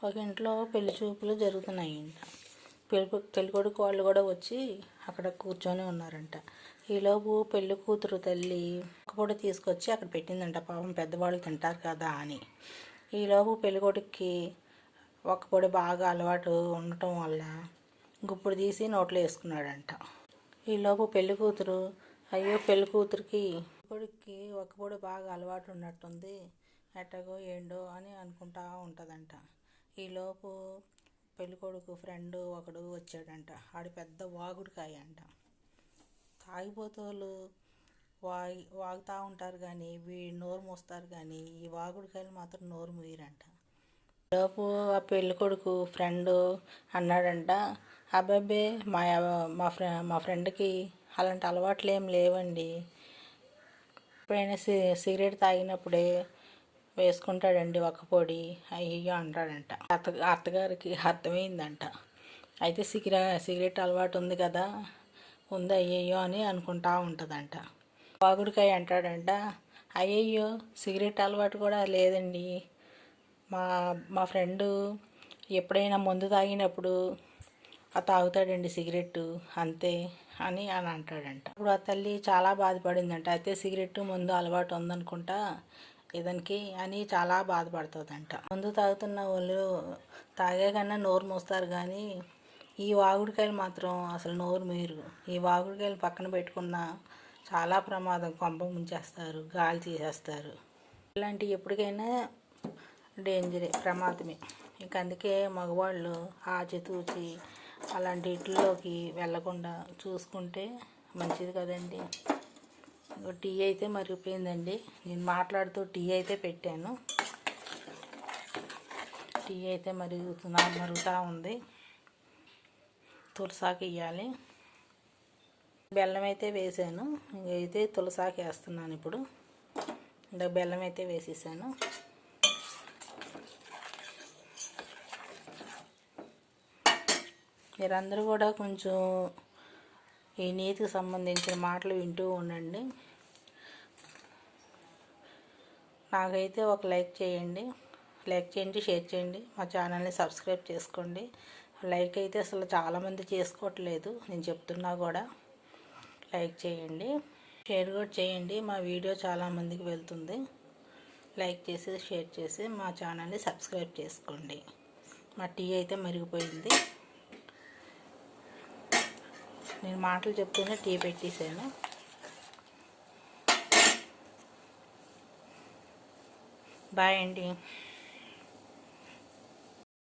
ఒక ఇంట్లో పెళ్లి చూపులు జరుగుతున్నాయంట. పెళ్ళికొడుకు వాళ్ళు కూడా వచ్చి అక్కడ కూర్చొని ఉన్నారంట. ఈలోపు పెళ్లి కూతురు తల్లి ఒక్కపూట తీసుకొచ్చి అక్కడ పెట్టిందంట, పాపం పెద్దవాళ్ళు తింటారు కదా అని. ఈలోపు పెళ్ళికొడుకుకి ఒక్కపూట బాగా అలవాటు ఉండటం వల్ల గుప్పుడు తీసి నోట్లో వేసుకున్నాడంట. ఈలోపు పెళ్లి కూతురు, అయ్యో పెళ్లి కూతురికి కొడుక్కి ఒక్కపూట బాగా అలవాటు ఉన్నట్టుంది, ఎట్టగో ఏండో అని అనుకుంటా ఉంటుందంట. ఈలోపు పెళ్ళికొడుకు ఫ్రెండ్ ఒకడు వచ్చాడంట. ఆడి పెద్ద వాగుడికాయ అంట. తాగిపోతోళ్ళు వాగుతూ ఉంటారు కానీ నోరు మూస్తారు కానీ ఈ వాగుడికాయలు మాత్రం నోరు మూయరంట. ఈలోపు ఆ పెళ్ళికొడుకు ఫ్రెండ్ అన్నాడంట, అబ్బాబ్బే మా ఫ్రెండ్కి అలాంటి అలవాట్లు ఏం లేవండి, ఎప్పుడైనా సిగరెట్ తాగినప్పుడే వేసుకుంటాడండి ఒక్కపొడి, అయ్యో అంటాడంట. అత్తగారికి అర్థమైందంట. అయితే సిగరెట్ అలవాటు ఉంది కదా, ఉంది అయ్యయ్యో అని అనుకుంటా ఉంటుందంట. వాగుడికాయ అంటాడంట, అయ్యయ్యో సిగరెట్ అలవాటు కూడా లేదండి, మా ఫ్రెండు ఎప్పుడైనా మందు తాగినప్పుడు తాగుతాడండి సిగరెట్టు అంతే అని అంటాడంట. ఇప్పుడు ఆ తల్లి చాలా బాధపడిందంట. అయితే సిగరెట్టు మందు అలవాటు ఉందనుకుంటా ఇతనికి అని చాలా బాధపడుతుందంట. మందు తాగుతున్న వాళ్ళు తాగే కన్నా నోరు మూస్తారు కానీ ఈ వాగుడికాయలు మాత్రం అసలు నోరు మూయరు. ఈ వాగుడికాయలు పక్కన పెట్టుకున్న చాలా ప్రమాదం, కొంప ముంచేస్తారు, గాలి తీసేస్తారు. ఇలాంటివి ఎప్పటికైనా డేంజరే, ప్రమాదమే. ఇంక అందుకే మగవాళ్ళు ఆచితూచి అలాంటి ఇంట్లోకి వెళ్ళకుండా చూసుకుంటే మంచిది కదండి. టీ అయితే మరిగిపోయిందండి. నేను మాట్లాడుతూ టీ అయితే పెట్టాను. టీ అయితే మరుగుతూ ఉంది. తులసాకు వేయాలి. బెల్లం అయితే వేసాను, అయితే తులసాకు వేస్తున్నాను. ఇప్పుడు ఇంకా బెల్లం అయితే వేసేసాను. మీరందరూ కూడా కొంచెం ఈ నీతికి సంబంధించిన మాటలు వింటూ ఉండండి. నాకైతే ఒక లైక్ చేయండి, షేర్ చేయండి, మా ఛానల్ని సబ్స్క్రైబ్ చేసుకోండి. లైక్ అయితే అసలు చాలామంది చేసుకోవట్లేదు, నేను చెప్తున్నా కూడా. లైక్ చేయండి, షేర్ కూడా చేయండి, మా వీడియో చాలామందికి వెళ్తుంది. లైక్ చేసి షేర్ చేసి మా ఛానల్ని సబ్స్క్రైబ్ చేసుకోండి. మా టీ అయితే మరిగిపోయింది. నేను మాటలు చెప్తూనే టీ పెట్టేశాను. బాయ్ అండి.